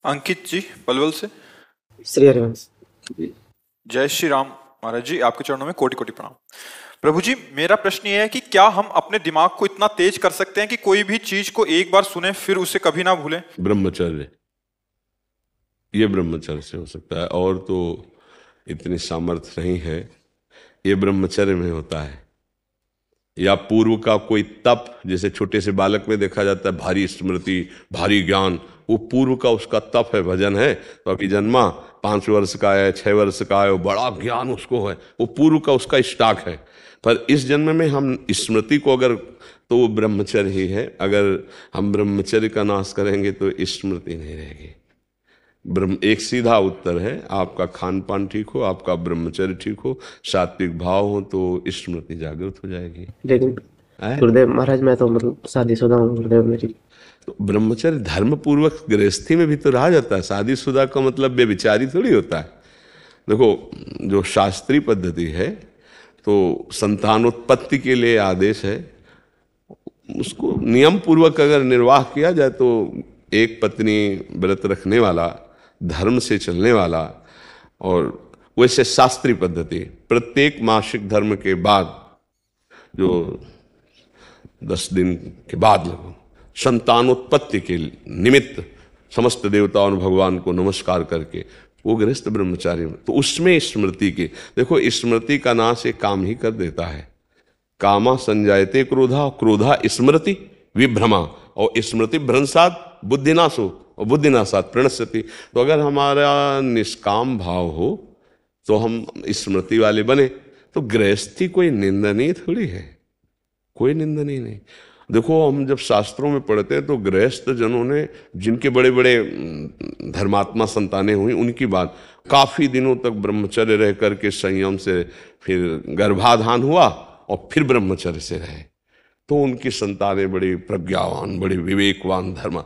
अंकित जी पलवल से। श्री हरिवंश। जय श्री राम महाराज जी, आपके चरणों में कोटि कोटि प्रणाम। प्रभु जी, मेरा प्रश्न ये है कि क्या हम अपने दिमाग को इतना तेज कर सकते हैं कि कोई भी चीज को एक बार सुने फिर उसे कभी ना भूलें? ब्रह्मचर्य, ये ब्रह्मचर्य से हो सकता है, और तो इतनी सामर्थ्य नहीं है। ये ब्रह्मचर्य में होता है, या पूर्व का कोई तप, जैसे छोटे से बालक में देखा जाता है भारी स्मृति, भारी ज्ञान, वो पूर्व का उसका तप है, भजन है। तो अभी जन्मा 5 वर्ष का है, 6 वर्ष का है, वो बड़ा ज्ञान उसको है, वो पूर्व का उसका स्टॉक है। पर इस जन्म में हम स्मृति को अगर, तो वो ब्रह्मचर्य ही है। अगर हम ब्रह्मचर्य का नाश करेंगे तो स्मृति नहीं रहेगी। एक सीधा उत्तर है, आपका खान पान ठीक हो, आपका ब्रह्मचर्य ठीक हो, सात्विक भाव हो, तो स्मृति जागृत हो जाएगी। लेकिन गुरुदेव महाराज, मैं तो मतलब शादीशुदा हूँ गुरुदेव मेरी। तो ब्रह्मचर्य धर्म पूर्वक गृहस्थी में भी तो रहा जाता है। शादीशुदा का मतलब बेविचारी थोड़ी होता है। देखो, जो शास्त्रीय पद्धति है तो संतानोत्पत्ति के लिए आदेश है, उसको नियम पूर्वक अगर निर्वाह किया जाए तो एक पत्नी व्रत रखने वाला, धर्म से चलने वाला, और वैसे शास्त्रीय पद्धति प्रत्येक मासिक धर्म के बाद, जो 10 दिन के बाद लगो, संतानोत्पत्ति के निमित्त समस्त देवताओं और भगवान को नमस्कार करके वो गृहस्थ ब्रह्मचारी में, तो उसमें स्मृति की, देखो स्मृति का नाश एक काम ही कर देता है। कामा संजायते क्रोधा, क्रोधा स्मृति विभ्रमा, और स्मृति भ्रंशात बुद्धिनाशो, और बुद्धिनाशात प्रणश्यति। तो अगर हमारा निष्काम भाव हो तो हम स्मृति वाले बने, तो गृहस्थी कोई निंदनीय थोड़ी है, कोई निंदनीय नहीं। देखो, हम जब शास्त्रों में पढ़ते हैं तो गृहस्थ जनों ने, जिनके बड़े बड़े धर्मात्मा संतानें हुई, उनकी बात, काफी दिनों तक ब्रह्मचर्य रह करके संयम से फिर गर्भाधान हुआ और फिर ब्रह्मचर्य से रहे, तो उनकी संतानें बड़ी प्रज्ञावान, बड़ी विवेकवान धर्म।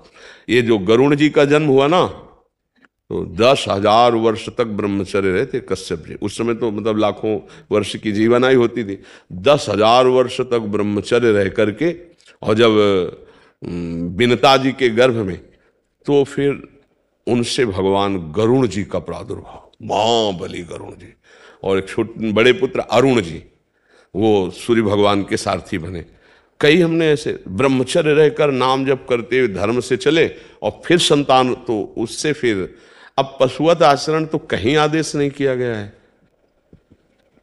ये जो गरुण जी का जन्म हुआ ना, तो 10,000 वर्ष तक ब्रह्मचर्य रहे थे कश्यप जी। उस समय तो मतलब लाखों वर्ष की जीवनायु होती थी। 10,000 वर्ष तक ब्रह्मचर्य रह करके, और जब विनता जी के गर्भ में, तो फिर उनसे भगवान गरुण जी का प्रादुर्भाव, महाबली गरुण जी, और एक छोटे बड़े पुत्र अरुण जी, वो सूर्य भगवान के सारथी बने। कई हमने ऐसे ब्रह्मचर्य रहकर नाम जप करते हुए धर्म से चले, और फिर संतान, तो उससे फिर अब पशुवत आचरण तो कहीं आदेश नहीं किया गया है।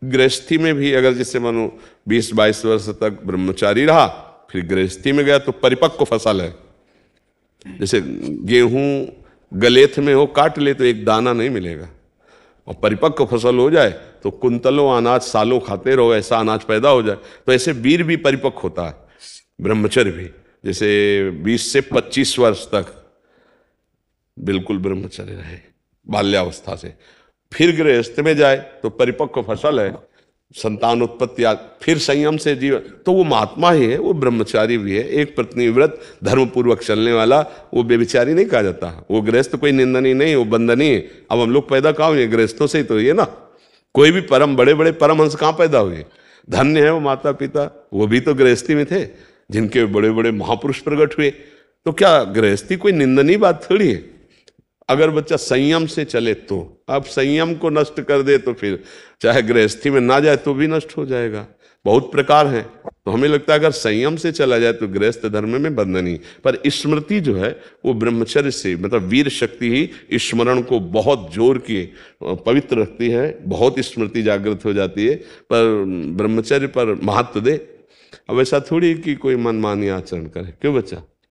गृहस्थी में भी अगर जैसे मानो 20-22 वर्ष तक ब्रह्मचारी रहा, फिर गृहस्थी में गया तो परिपक्व फसल है। जैसे गेहूं गलेथ में हो, काट ले तो एक दाना नहीं मिलेगा, और परिपक्व फसल हो जाए तो कुंतलों अनाज सालों खाते रहो, ऐसा अनाज पैदा हो जाए। तो ऐसे वीर भी परिपक्व होता है, ब्रह्मचर्य भी। जैसे 20 से 25 वर्ष तक बिल्कुल ब्रह्मचर्य रहे बाल्यावस्था से, फिर गृहस्थ में जाए तो परिपक्व फसल है, संतान उत्पत्ति, फिर संयम से जीवन, तो वो महात्मा ही है, वो ब्रह्मचारी भी है। एक पत्नी व्रत धर्म पूर्वक चलने वाला, वो बेविचारी नहीं कहा जाता। वो गृहस्थ कोई निंदनीय नहीं, वो बंदनीय। अब हम लोग पैदा कहाँ हुए? गृहस्थों से ही तो ये ना। कोई भी परम बड़े बड़े परमहंस कहाँ पैदा हुए? धन्य है वो माता पिता, वो भी तो गृहस्थी में थे, जिनके बड़े बड़े महापुरुष प्रकट हुए। तो क्या गृहस्थी कोई निंदनीय बात थोड़ी है? अगर बच्चा संयम से चले तो। अब संयम को नष्ट कर दे तो फिर चाहे गृहस्थी में ना जाए तो भी नष्ट हो जाएगा। बहुत प्रकार हैं, तो हमें लगता है अगर संयम से चला जाए तो गृहस्थ धर्म में बंधनी। पर स्मृति जो है वो ब्रह्मचर्य से, मतलब वीर शक्ति ही स्मरण को बहुत जोर की पवित्र रखती है, बहुत स्मृति जागृत हो जाती है। पर ब्रह्मचर्य पर महत्व दे। अब ऐसा थोड़ी कि कोई मनमानी आचरण करे, क्यों बच्चा?